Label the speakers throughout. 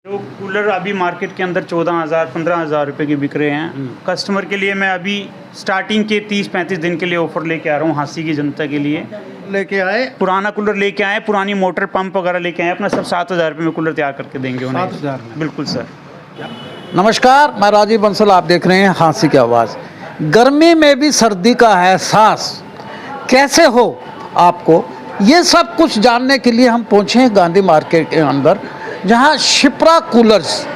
Speaker 1: तो कूलर अभी मार्केट के अंदर 14,000 15,000 रुपये के बिक रहे हैं। कस्टमर के लिए मैं अभी स्टार्टिंग के 30-35 दिन के लिए ऑफर लेके आ रहा हूँ हांसी की जनता के लिए।
Speaker 2: लेके आए
Speaker 1: पुराना कूलर लेके आए, पुरानी मोटर पंप वगैरह लेके आए, अपना सब 7,000 रुपये में कूलर तैयार करके देंगे उन्हें।
Speaker 2: 7,000 में?
Speaker 1: बिल्कुल सर।
Speaker 2: नमस्कार, मैं राजीव बंसल, आप देख रहे हैं हांसी की आवाज़। गर्मी में भी सर्दी का एहसास कैसे हो आपको, ये सब कुछ जानने के लिए हम पहुँचे हैं गांधी मार्केट के अंदर, जहाँ शिप्रा कूलर्स,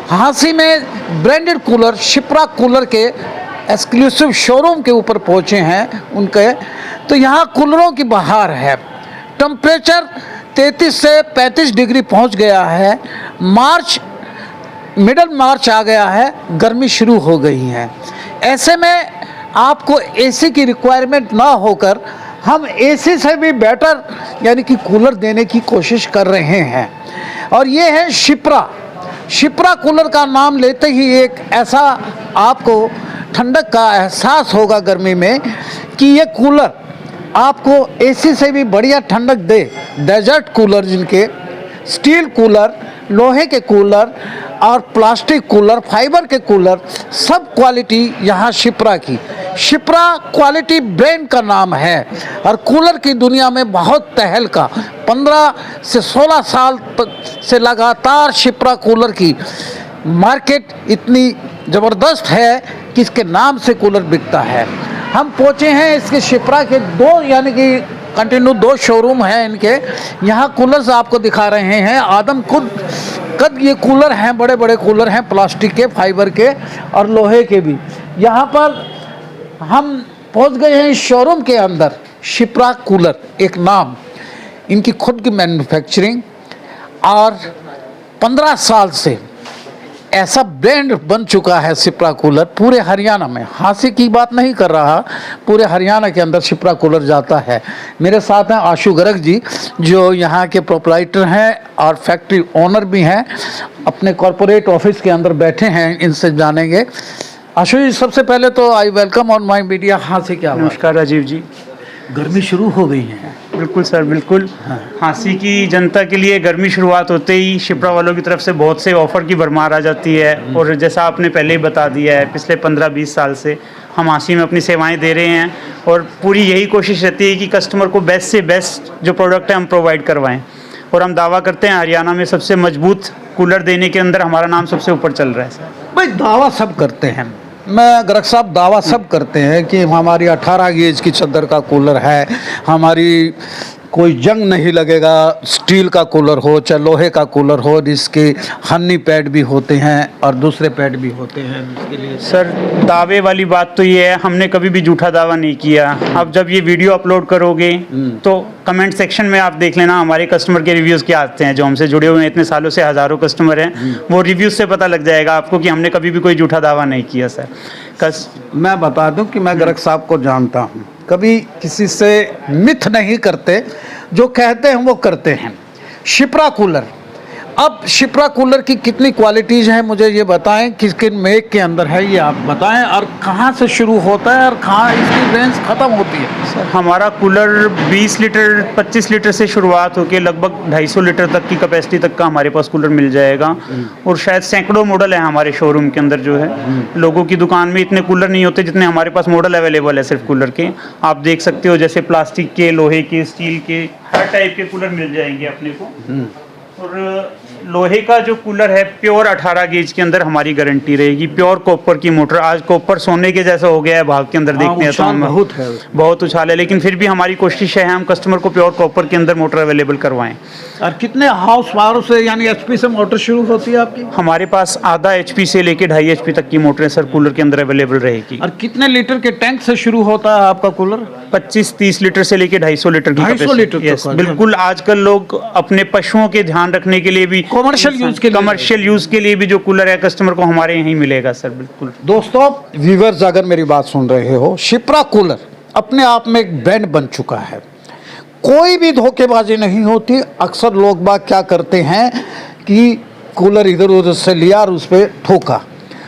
Speaker 2: हांसी में ब्रांडेड कूलर शिप्रा कूलर के एक्सक्लूसिव शोरूम के ऊपर पहुँचे हैं उनके। तो यहाँ कूलरों की बहार है। टेम्परेचर 33 से 35 डिग्री पहुँच गया है। मिडल मार्च आ गया है, गर्मी शुरू हो गई है। ऐसे में आपको एसी की रिक्वायरमेंट ना होकर हम एसी से भी बेटर यानी कि कूलर देने की कोशिश कर रहे हैं। और ये है शिप्रा कूलर का नाम लेते ही एक ऐसा आपको ठंडक का एहसास होगा गर्मी में कि ये कूलर आपको एसी से भी बढ़िया ठंडक दे। डेजर्ट कूलर, जिनके स्टील कूलर, लोहे के कूलर और प्लास्टिक कूलर, फाइबर के कूलर, सब क्वालिटी यहाँ शिप्रा की। शिप्रा क्वालिटी ब्रांड का नाम है और कूलर की दुनिया में बहुत तहलका 15 से 16 साल से लगातार शिप्रा कूलर की मार्केट इतनी ज़बरदस्त है कि इसके नाम से कूलर बिकता है। हम पहुँचे हैं इसके शिप्रा के यानी कि कंटिन्यू 2 शोरूम हैं इनके। यहाँ कूलर्स आपको दिखा रहे हैं। आदम कद ये कूलर हैं, बड़े बड़े कूलर हैं, प्लास्टिक के, फाइबर के और लोहे के भी। यहाँ पर हम पहुँच गए हैं इस शोरूम के अंदर। शिप्रा कूलर एक नाम, इनकी खुद की मैन्युफैक्चरिंग और 15 साल से ऐसा ब्रांड बन चुका है शिप्रा कूलर पूरे हरियाणा में। हांसी की बात नहीं कर रहा, पूरे हरियाणा के अंदर शिप्रा कूलर जाता है। मेरे साथ हैं आशु गर्ग जी, जो यहाँ के प्रोप्राइटर हैं और फैक्ट्री ओनर भी हैं। अपने कॉरपोरेट ऑफिस के अंदर बैठे हैं, इनसे जानेंगे। आशु जी, सबसे पहले तो I welcome on my media Hansi क्या।
Speaker 1: नमस्कार राजीव जी।
Speaker 2: गर्मी शुरू हो गई है।
Speaker 1: बिल्कुल सर, बिल्कुल।
Speaker 2: हाँ।
Speaker 1: हांसी की जनता के लिए गर्मी शुरुआत होते ही शिप्रा वालों की तरफ से बहुत से ऑफ़र की भरमार आ जाती है। और जैसा आपने पहले ही बता दिया है, पिछले 15-20 साल से हम हांसी में अपनी सेवाएं दे रहे हैं और पूरी यही कोशिश रहती है कि कस्टमर को बेस्ट से बेस्ट जो प्रोडक्ट है हम प्रोवाइड करवाएं। और हम दावा करते हैं हरियाणा में सबसे मजबूत कूलर देने के अंदर हमारा नाम सबसे ऊपर चल रहा है सर।
Speaker 2: भाई दावा सब करते हैं, मैं गर्ग साहब दावा सब करते हैं कि हमारी 18 गेज की चद्दर का कूलर है, हमारी कोई जंग नहीं लगेगा। स्टील का कूलर हो चाहे लोहे का कूलर हो, जिसके हनी पैड भी होते हैं और दूसरे पैड भी होते हैं इसके लिए।
Speaker 1: सर, दावे वाली बात तो ये है, हमने कभी भी झूठा दावा नहीं किया। अब जब ये वीडियो अपलोड करोगे तो कमेंट सेक्शन में आप देख लेना हमारे कस्टमर के रिव्यूज़ क्या आते हैं, जो हमसे जुड़े हुए हैं इतने सालों से, हज़ारों कस्टमर हैं। वो रिव्यूज़ से पता लग जाएगा आपको कि हमने कभी भी कोई झूठा दावा नहीं किया सर।
Speaker 2: मैं बता दूं कि मैं गर्ग साहब को जानता हूं, कभी किसी से मिथ नहीं करते, जो कहते हैं वो करते हैं। शिप्रा कूलर, अब शिप्रा कूलर की कितनी क्वालिटीज़ हैं मुझे ये बताएं, किस किन मेक के अंदर है ये आप बताएं, और कहाँ से शुरू होता है और कहाँ इसकी रेंज ख़त्म होती है।
Speaker 1: सर, हमारा कूलर 20 लीटर 25 लीटर से शुरुआत होकर लगभग 250 लीटर तक की कैपेसिटी तक का हमारे पास कूलर मिल जाएगा। और शायद सैकड़ों मॉडल है हमारे शोरूम के अंदर जो है। लोगों की दुकान में इतने कूलर नहीं होते जितने हमारे पास मॉडल अवेलेबल है सिर्फ कूलर के। आप देख सकते हो, जैसे प्लास्टिक के, लोहे के, स्टील के, हर टाइप के कूलर मिल जाएंगे अपने को। और लोहे का जो कूलर है प्योर 18 गेज के अंदर हमारी गारंटी रहेगी। प्योर कॉपर की मोटर, आज कॉपर सोने के जैसा हो गया है भाव के अंदर, देखते हैं तो हम बहुत उछाल है, लेकिन फिर भी हमारी कोशिश है हम कस्टमर को प्योर कॉपर के अंदर मोटर अवेलेबल करवाएं।
Speaker 2: और कितने हाउस पावर से यानी एचपी से मोटर शुरू होती है आपकी?
Speaker 1: हमारे पास आधा एचपी से लेके 2.5 एचपी तक की मोटरें सर कूलर के अंदर अवेलेबल रहेगी।
Speaker 2: और कितने लीटर के टैंक से शुरू होता है आपका कूलर?
Speaker 1: 25-30 लीटर से लेके 250 लीटर की
Speaker 2: 250 लीटर
Speaker 1: यस, बिल्कुल। आजकल लोग अपने पशुओं के ध्यान रखने के लिए भी, कमर्शियल यूज के लिए भी जो कूलर है कस्टमर को हमारे यहीं मिलेगा सर। बिल्कुल।
Speaker 2: दोस्तों, व्यूअर्स अगर मेरी बात सुन रहे हो, शिप्रा कूलर अपने आप में एक ब्रांड बन चुका है। कोई भी धोखेबाजी नहीं होती। अक्सर लोग बाग क्या करते हैं कि कूलर इधर उधर से लिया और उस पर ठोका।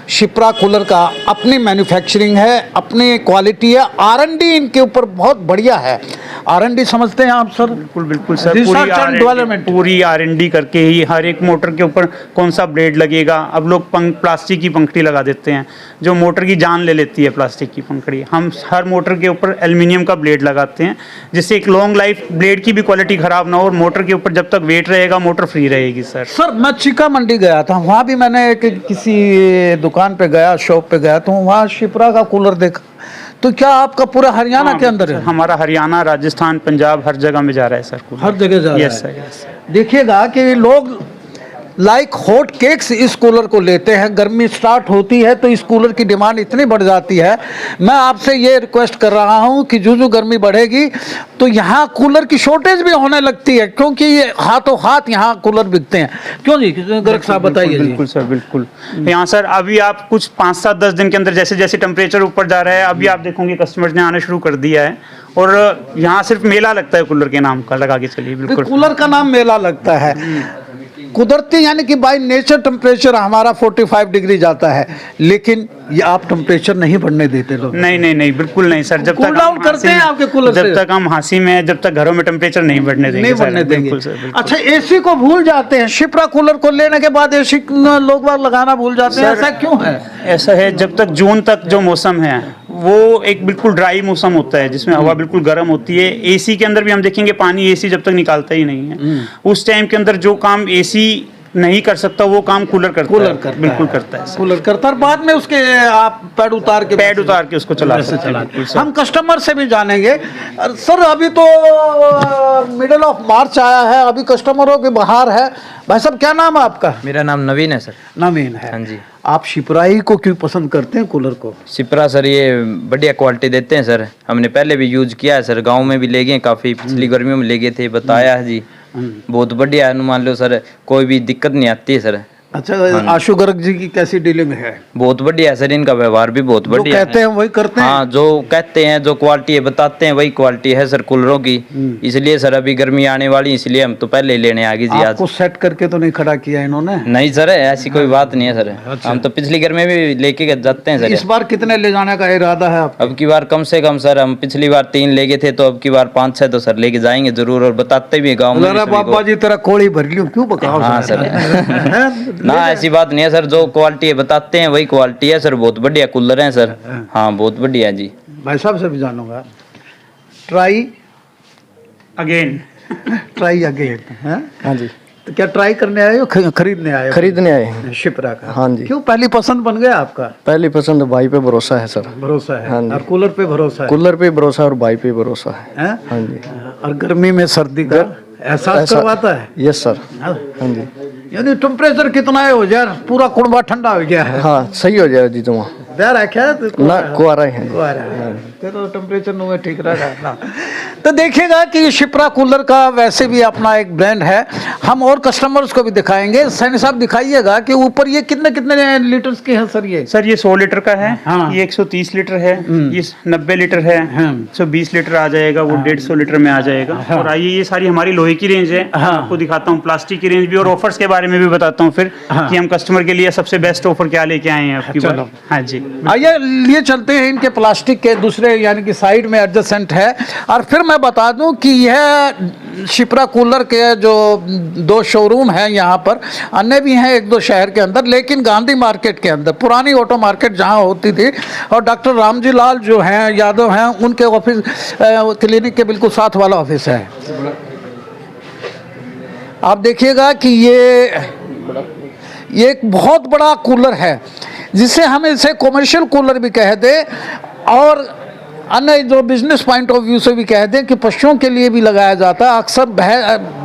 Speaker 2: शिप्रा कूलर का अपनी मैन्युफैक्चरिंग है, अपनी क्वालिटी है, R&D इनके ऊपर बहुत बढ़िया है। R&D समझते हैं आप सर?
Speaker 1: बिल्कुल बिल्कुल सर,
Speaker 2: Research and development.
Speaker 1: पूरी R&D करके ही हर एक मोटर के ऊपर कौन सा ब्लेड लगेगा। अब लोग प्लास्टिक की पंखड़ी लगा देते हैं जो मोटर की जान ले लेती है, प्लास्टिक की पंखड़ी। हम हर मोटर के ऊपर एल्युमिनियम का ब्लेड लगाते हैं जिससे एक लॉन्ग लाइफ, ब्लेड की भी क्वालिटी खराब ना हो और मोटर के ऊपर जब तक वेट रहेगा मोटर फ्री रहेगी सर।
Speaker 2: सर मैं चीका मंडी गया था, वहाँ भी मैंने किसी दुकान पे गया, शॉप पे गया, तो वहाँ शिप्रा का कूलर देखा। तो क्या आपका पूरा हरियाणा के अंदर है?
Speaker 1: हमारा हरियाणा, राजस्थान, पंजाब हर जगह में जा रहा है सर कूलर।
Speaker 2: हर जगह जा रहा है।
Speaker 1: Yes sir, yes sir.
Speaker 2: देखिएगा कि लोग लाइक हॉट केक्स इस कूलर को लेते हैं। गर्मी स्टार्ट होती है तो इस कूलर की डिमांड इतनी बढ़ जाती है। मैं आपसे ये रिक्वेस्ट कर रहा हूँ कि जो गर्मी बढ़ेगी तो यहाँ कूलर की शॉर्टेज भी होने लगती है, क्योंकि ये हाथों हाथ यहाँ कूलर बिकते हैं। क्यों जी गर्ग साहब बताइए।
Speaker 1: बिल्कुल सर, बिल्कुल। यहाँ सर अभी आप कुछ 5-7-10 दिन के अंदर जैसे जैसे टेम्परेचर ऊपर जा रहा है, अभी आप देखोगे कस्टमर्स ने आना शुरू कर दिया है और यहाँ सिर्फ मेला लगता है कूलर के नाम का, लगा के चलिए। बिल्कुल,
Speaker 2: कूलर का नाम मेला लगता है। कुदरती यानी कि बाय नेचर टेम्परेचर हमारा 45 डिग्री जाता है, लेकिन ये आप टेम्परेचर नहीं बढ़ने देते लोग।
Speaker 1: नहीं नहीं नहीं, बिल्कुल नहीं सर। जब
Speaker 2: कूल डाउन करते हैं आपके कूलर से?
Speaker 1: जब तक हम हांसी में, जब तक घरों में टेम्परेचर नहीं बढ़ने देंगे,
Speaker 2: नहीं बढ़ने देंगे।
Speaker 1: बिल्कुल सर, बिल्कुल।
Speaker 2: अच्छा, एसी को भूल जाते हैं, शिप्रा कूलर को लेने के बाद एसी लोग बाग लगाना भूल जाते हैं, ऐसा क्यों है?
Speaker 1: ऐसा है, जब तक जून तक जो मौसम है वो एक बिल्कुल ड्राई मौसम होता है जिसमें हवा बिल्कुल गर्म होती है। एसी के अंदर भी हम देखेंगे पानी एसी जब तक निकालता ही नहीं है, उस टाइम के अंदर जो काम एसी नहीं कर सकता वो काम कूलर करता है। बिल्कुल करता है,
Speaker 2: कूलर करता है। बाद में उसके आप पैड उतार के उसको चला सकते हैं। हम कस्टमर से भी जानेंगे। सर अभी तो मिडिल ऑफ मार्च आया है, अभी कस्टमरों की बहार है। भाई साहब क्या नाम है आपका?
Speaker 3: मेरा नाम नवीन है सर।
Speaker 2: नवीन है।
Speaker 3: हाँ जी।
Speaker 2: आप शिप्राई को क्यों पसंद करते हैं कूलर को?
Speaker 3: शिप्रा सर ये बढ़िया क्वालिटी देते हैं सर। हमने पहले भी यूज किया है सर, गांव में भी ले गए, काफ़ी पिछली गर्मियों में ले गए थे, बताया है जी। बहुत बढ़िया है, मान लो सर कोई भी दिक्कत नहीं आती है सर।
Speaker 2: अच्छा, आशु गर्ग जी की कैसी डीलिंग है?
Speaker 3: बहुत बढ़िया है सर, इनका व्यवहार भी बहुत बढ़िया है।
Speaker 2: कहते हैं वही करते हैं।
Speaker 3: हाँ, जो कहते हैं, जो क्वालिटी है बताते हैं वही क्वालिटी है सर कूलरों की। इसलिए सर अभी गर्मी आने वाली, इसलिए हम तो पहले ही लेने आ गए जी। आज
Speaker 2: आपको सेट करके तो नहीं खड़ा किया इन्होंने?
Speaker 3: नहीं सर, ऐसी कोई बात नहीं है सर। हम तो पिछली गर्मी में भी लेके जाते हैं सर।
Speaker 2: इस बार कितने ले जाने का इरादा है आपका?
Speaker 3: अब की बार कम से कम सर, हम पिछली बार 3 ले गए थे, तो अब की बार 5-6 तो सर लेके जाएंगे जरूर, और बताते भी गाँव में।
Speaker 2: बाबा जी तेरा कोड़ी भर लियो, क्यों बकाओ?
Speaker 3: हाँ सर ना, ऐसी बात नहीं है सर, जो क्वालिटी है बताते हैं वही क्वालिटी है सर। बहुत बढ़िया कूलर है सर। हाँ बहुत बढ़िया है जी।
Speaker 2: भाई साहब से भी जानूंगा, ट्राई
Speaker 1: अगेन
Speaker 2: है?
Speaker 4: हाँ जी।
Speaker 2: तो क्या ट्राई करने आए हो, खरीदने आए हो?
Speaker 4: खरीदने आए हैं
Speaker 2: शिप्रा का।
Speaker 4: हाँ जी।
Speaker 2: क्यों पहली पसंद बन गया आपका?
Speaker 4: पहली पसंद भाई पे भरोसा है सर।
Speaker 2: भरोसा है।
Speaker 4: हाँ जी।
Speaker 2: और कूलर पे भरोसा है?
Speaker 4: कूलर पे भरोसा और भाई पे भरोसा है।
Speaker 2: हैं?
Speaker 4: हाँ जी।
Speaker 2: और गर्मी में सर्दी का एहसास करवाता है?
Speaker 4: Yes sir. हाँ जी।
Speaker 2: यानी टेम्परेचर कितना है हो जाए, पूरा कुड़बा ठंडा हो गया है?
Speaker 4: हाँ सही हो जाएगा जी। तुम
Speaker 2: प्यार है क्या?
Speaker 4: ना कुआरा है।
Speaker 2: तो टेम्परेचर में ठीक रहेगा। तो देखिएगा कि शिप्रा कूलर का वैसे भी अपना एक ब्रांड है। हम और कस्टमर्स को भी दिखाएंगे। सैनी साहब दिखाइएगा कि ऊपर ये कितने कितने लीटर्स के हैं सर? ये
Speaker 1: सर ये 100 लीटर का है।
Speaker 2: हाँ।
Speaker 1: ये 130 लीटर है। ये 90 लीटर है। 120 लीटर आ जाएगा, वो 150 लीटर में आ जाएगा। और आइए, ये सारी हमारी लोहे की रेंज है। आपको दिखाता हूँ प्लास्टिक की रेंज भी, और ऑफर्स के बारे में भी बताता हूँ फिर कि हम कस्टमर के लिए सबसे बेस्ट ऑफर क्या लेके आए हैं आपकी बार। हाँ जी,
Speaker 2: आइए लिए चलते हैं इनके प्लास्टिक के दूसरे यानी कि साइड में एडजस्टेंट है। और फिर मैं बता दूं कि यह शिप्रा कूलर के जो 2 शोरूम हैं यहाँ पर, अन्य भी हैं 1-2 शहर के अंदर, लेकिन गांधी मार्केट के अंदर, पुरानी ऑटो मार्केट जहाँ होती थी, और डॉक्टर रामजी लाल जो हैं यादव हैं, उनके ऑफिस क्लिनिक के बिल्कुल साथ वाला ऑफिस है। आप देखिएगा कि ये एक बहुत बड़ा कूलर है, जिसे हम इसे कमर्शियल कूलर भी कह दें, और अन्य जो बिजनेस पॉइंट ऑफ व्यू से भी कह दें कि पशुओं के लिए भी लगाया जाता है। अक्सर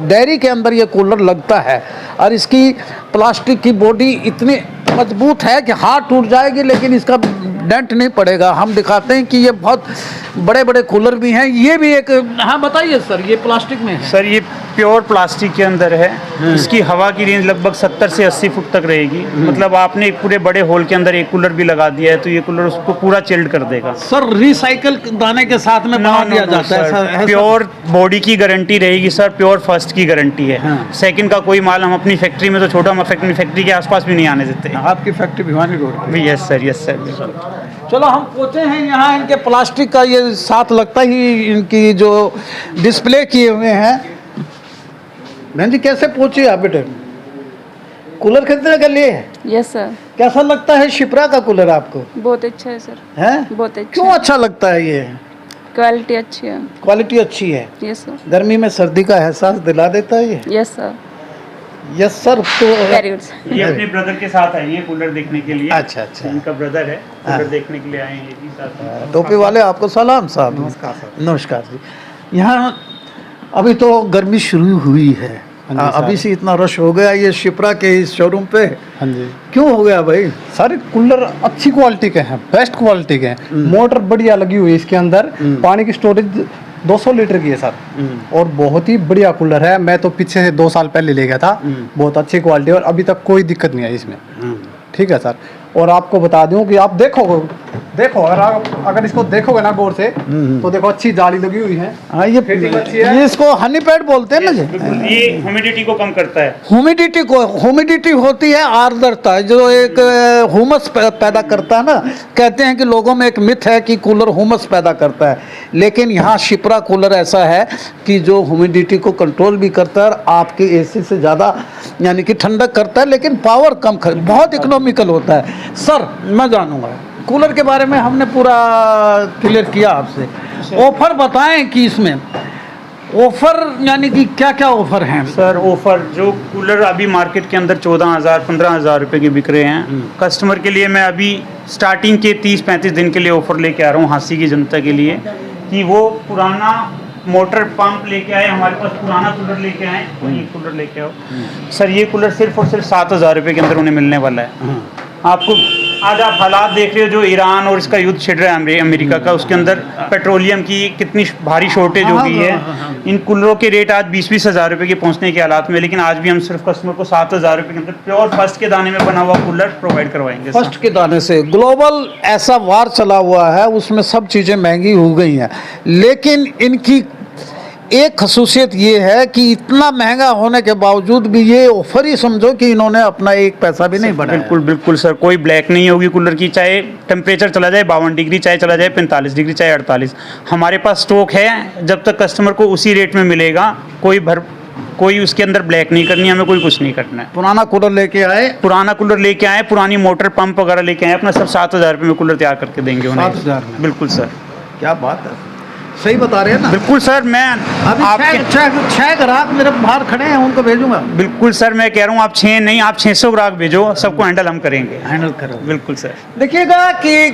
Speaker 2: डेयरी के अंदर ये कूलर लगता है, और इसकी प्लास्टिक की बॉडी इतनी मजबूत है कि हाथ टूट जाएगी लेकिन इसका डेंट नहीं पड़ेगा। हम दिखाते हैं कि ये बहुत बड़े बड़े कूलर भी हैं। ये भी एक, हाँ बताइए सर, ये प्लास्टिक में है?
Speaker 1: सर ये प्योर प्लास्टिक के अंदर है। इसकी हवा की रेंज लगभग 70 से 80 फुट तक रहेगी। मतलब आपने एक पूरे बड़े होल के अंदर एक कूलर भी लगा दिया है तो ये कूलर उसको पूरा चिल्ड कर देगा।
Speaker 2: सर रिसाइकल दाने के साथ में बना दिया जाता है?
Speaker 1: प्योर बॉडी की गारंटी रहेगी सर, प्योर फर्स्ट की गारंटी है। सेकंड का कोई माल हम अपनी फैक्ट्री में तो छोटा हम फैक्ट्री के आसपास भी नहीं आने देते।
Speaker 2: आपकी फैक्ट्री भिवानी रोड पे।
Speaker 1: भी यस सर बिल्कुल।
Speaker 2: चलो हम पहुंचे हैं यहाँ, इनके प्लास्टिक का ये साथ लगता ही इनकी जो डिस्प्ले किए हुए हैं। बहन जी कैसे पहुंचे आप बेटे? कूलर खरीदने के लिए?
Speaker 5: Yes sir.
Speaker 2: कैसा लगता है शिप्रा का कूलर आपको?
Speaker 5: बहुत अच्छा है सर।
Speaker 2: हैं?
Speaker 5: बहुत अच्छा।
Speaker 2: क्यों अच्छा लगता है ये?
Speaker 5: क्वालिटी अच्छी है।
Speaker 2: क्वालिटी अच्छी है।
Speaker 5: Yes sir.
Speaker 2: गर्मी में सर्दी का एहसास दिला देता है ये।
Speaker 5: Yes sir.
Speaker 2: Yes sir. तो
Speaker 5: वेरी गुड।
Speaker 1: ये अपने ब्रदर के साथ आई हैं कूलर देखने के लिए।
Speaker 2: अच्छा अच्छा।
Speaker 1: इनका ब्रदर है, कूलर देखने के लिए आए हैं ये भी साथ में।
Speaker 2: टोपी वाले आपको सलाम साहब। नमस्कार सर। नमस्कार जी। यहाँ अभी तो गर्मी शुरू हुई है, अभी से इतना रश हो गया ये शिप्रा के इस शोरूम पे।
Speaker 6: हाँ जी,
Speaker 2: क्यों हो गया भाई?
Speaker 6: सारे कूलर अच्छी क्वालिटी के हैं, बेस्ट क्वालिटी के हैं। मोटर बढ़िया लगी हुई है इसके अंदर। पानी की स्टोरेज 200 लीटर की है सर, और बहुत ही बढ़िया कूलर है। मैं तो पीछे से 2 साल पहले ले गया था, बहुत अच्छी क्वालिटी, और अभी तक कोई दिक्कत नहीं आई इसमें। ठीक है सर। और आपको बता दूं कि आप देखो अगर इसको देखोगे ना गौर से, तो देखो अच्छी जाली लगी हुई है।
Speaker 2: हाँ
Speaker 6: फिटिंग अच्छी है।
Speaker 2: ये इसको हनी पैड बोलते हैं ना जी।
Speaker 1: बिल्कुल, ये ह्यूमिडिटी को कम करता है।
Speaker 2: ह्यूमिडिटी होती है आर्द्रता, जो एक हुमस पैदा करता है ना। कहते हैं कि लोगों में एक मिथ है कि कूलर हुमस पैदा करता है, लेकिन यहाँ शिप्रा कूलर ऐसा है कि जो ह्यूमिडिटी को कंट्रोल भी करता है और आपके एसी से ज़्यादा यानी कि ठंडक करता है, लेकिन पावर कम बहुत इकोनॉमिकल होता है। सर मैं जानूंगा कूलर के बारे में, हमने पूरा क्लियर किया आपसे। ऑफर बताएं कि इसमें ऑफर यानी कि क्या क्या ऑफर हैं?
Speaker 1: सर ऑफर जो कूलर अभी मार्केट के अंदर 14,000 15,000 रुपए के बिक रहे हैं, कस्टमर के लिए मैं अभी स्टार्टिंग के 30-35 दिन के लिए ऑफर लेके आ रहा हूँ हांसी की जनता के लिए, कि वो पुराना मोटर पंप लेके आए, हमारे पास पुराना कूलर लेके आए, ये कूलर लेके आओ सर। ये कूलर सिर्फ और सिर्फ 7,000 रुपये के अंदर उन्हें मिलने वाला है। आपको आज आप हालात देख रहे हो जो ईरान और इसका युद्ध छिड़ रहा है अमेरिका का, उसके अंदर पेट्रोलियम की कितनी भारी शॉर्टेज हो गई है। इन कूलरों के रेट आज 20-20 हज़ार रुपये के पहुंचने के हालात में, लेकिन आज भी हम सिर्फ कस्टमर को 7,000 रुपये के अंदर प्योर फर्स्ट के दाने में बना हुआ कूलर प्रोवाइड करवाएंगे।
Speaker 2: फर्स्ट के दाने से ग्लोबल ऐसा वार चला हुआ है, उसमें सब चीज़ें महंगी हो गई हैं, लेकिन इनकी एक खसूसियत ये है कि इतना महंगा होने के बावजूद भी ये ऑफर ही समझो कि इन्होंने अपना एक पैसा भी नहीं बढ़ाया।
Speaker 1: बिल्कुल बिल्कुल सर, कोई ब्लैक नहीं होगी कूलर की, चाहे टेम्परेचर चला जाए 52 डिग्री, चाहे चला जाए 45 डिग्री, चाहे 48, हमारे पास स्टॉक है। जब तक कस्टमर को उसी रेट में मिलेगा, कोई उसके अंदर ब्लैक नहीं करनी, हमें कोई कुछ नहीं करना है।
Speaker 2: पुराना कूलर लेके आए,
Speaker 1: पुरानी मोटर पंप वगैरह लेके आए, अपना सब 7,000 रुपये में कूलर तैयार करके देंगे उन्हें।
Speaker 2: 7,000 में?
Speaker 1: बिल्कुल सर।
Speaker 2: क्या बात है, सही बता रहे हैं ना?
Speaker 1: बिल्कुल सर, मैं
Speaker 2: अभी छह ग्राहक मेरे बाहर खड़े हैं, उनको भेजूंगा।
Speaker 1: बिल्कुल सर, मैं कह रहा हूँ आप 6 नहीं, आप 600 ग्राहक भेजो, सबको हैंडल हम करेंगे।
Speaker 2: हैंडल करो।
Speaker 1: बिल्कुल सर।
Speaker 2: देखिएगा कि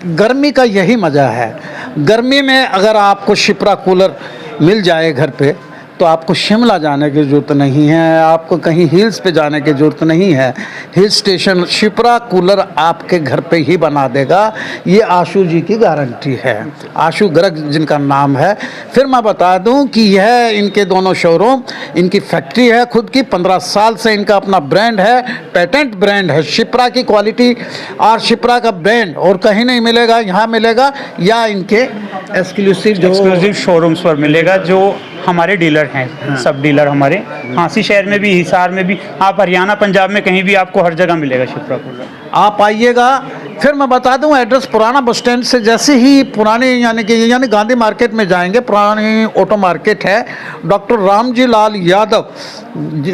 Speaker 2: गर्मी का यही मज़ा है। गर्मी में अगर आपको शिप्रा कूलर मिल जाए घर पे, तो आपको शिमला जाने की ज़रूरत नहीं है, आपको कहीं हिल्स पे जाने की ज़रूरत नहीं है। हिल स्टेशन शिप्रा कूलर आपके घर पे ही बना देगा, ये आशु जी की गारंटी है। आशु गर्ग जिनका नाम है। फिर मैं बता दूं कि यह इनके दोनों शोरूम, इनकी फैक्ट्री है खुद की, 15 साल से इनका अपना ब्रांड है, पेटेंट ब्रांड है। शिप्रा की क्वालिटी और शिप्रा का ब्रांड और कहीं नहीं मिलेगा, यहाँ मिलेगा, या इनके एक्सक्लूसिव
Speaker 1: शोरूम्स पर मिलेगा, जो हमारे डीलर हैं। सब डीलर हमारे हांसी शहर में भी, हिसार में भी, आप हरियाणा पंजाब में कहीं भी आपको हर जगह मिलेगा शिप्रा कूलर।
Speaker 2: आप आइएगा। फिर मैं बता दूं एड्रेस, पुराना बस स्टैंड से जैसे ही पुरानी यानी गांधी मार्केट में जाएंगे, पुरानी ऑटो मार्केट है, डॉक्टर रामजी लाल यादव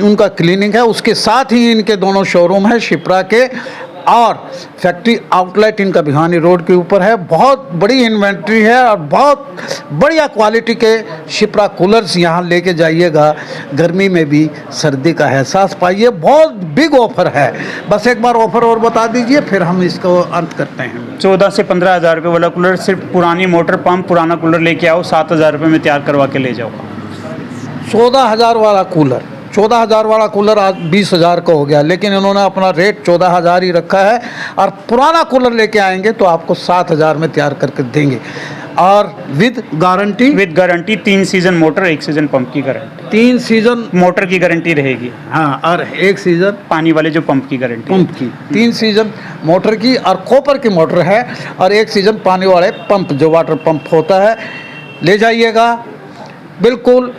Speaker 2: उनका क्लिनिक है, उसके साथ ही इनके दोनों शोरूम है शिप्रा के, और फैक्ट्री आउटलेट इनका भिवानी रोड के ऊपर है। बहुत बड़ी इन्वेंट्री है और बहुत बढ़िया क्वालिटी के शिप्रा कूलर्स यहाँ लेके जाइएगा। गर्मी में भी सर्दी का एहसास पाइए, बहुत बिग ऑफर है। बस एक बार ऑफर और बता दीजिए, फिर हम इसको अंत करते हैं।
Speaker 1: 14 से 15 हज़ार रुपये वाला कूलर, सिर्फ पुरानी मोटर पंप पुराना कूलर लेके आओ, 7,000 रुपये में तैयार करवा के ले जाओ।
Speaker 2: 14,000 वाला कूलर, 14,000 वाला कूलर आज 20,000 का हो गया, लेकिन इन्होंने अपना रेट 14,000 ही रखा है, और पुराना कूलर लेके आएंगे तो आपको 7,000 में तैयार करके देंगे, और with guarantee 3 season motor 1 season pump की गारंटी। 3 सीज़न
Speaker 1: मोटर की गारंटी रहेगी,
Speaker 2: हाँ, और 1 सीज़न
Speaker 1: पानी वाले जो पंप की गारंटी।
Speaker 2: पंप की 3 सीज़न मोटर की, और कॉपर की मोटर है, और 1 सीज़न पानी वाले पंप जो वाटर पंप होता है। ले जाइएगा, बिल्कुल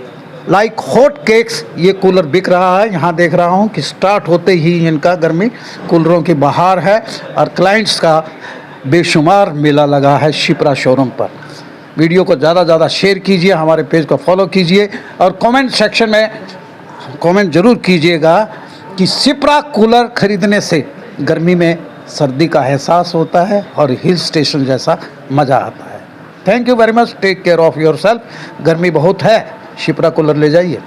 Speaker 2: लाइक हॉट केक्स ये कूलर बिक रहा है। यहाँ देख रहा हूँ कि स्टार्ट होते ही इनका गर्मी कूलरों की बहार है और क्लाइंट्स का बेशुमार मेला लगा है शिप्रा शोरूम पर। वीडियो को ज़्यादा से ज़्यादा शेयर कीजिए, हमारे पेज को फॉलो कीजिए और कमेंट सेक्शन में कमेंट ज़रूर कीजिएगा कि शिप्रा कूलर खरीदने से गर्मी में सर्दी का एहसास होता है और हिल स्टेशन जैसा मज़ा आता है। Thank you very much, take care of yourself. गर्मी बहुत है, शिप्रा कूलर ले जाइए।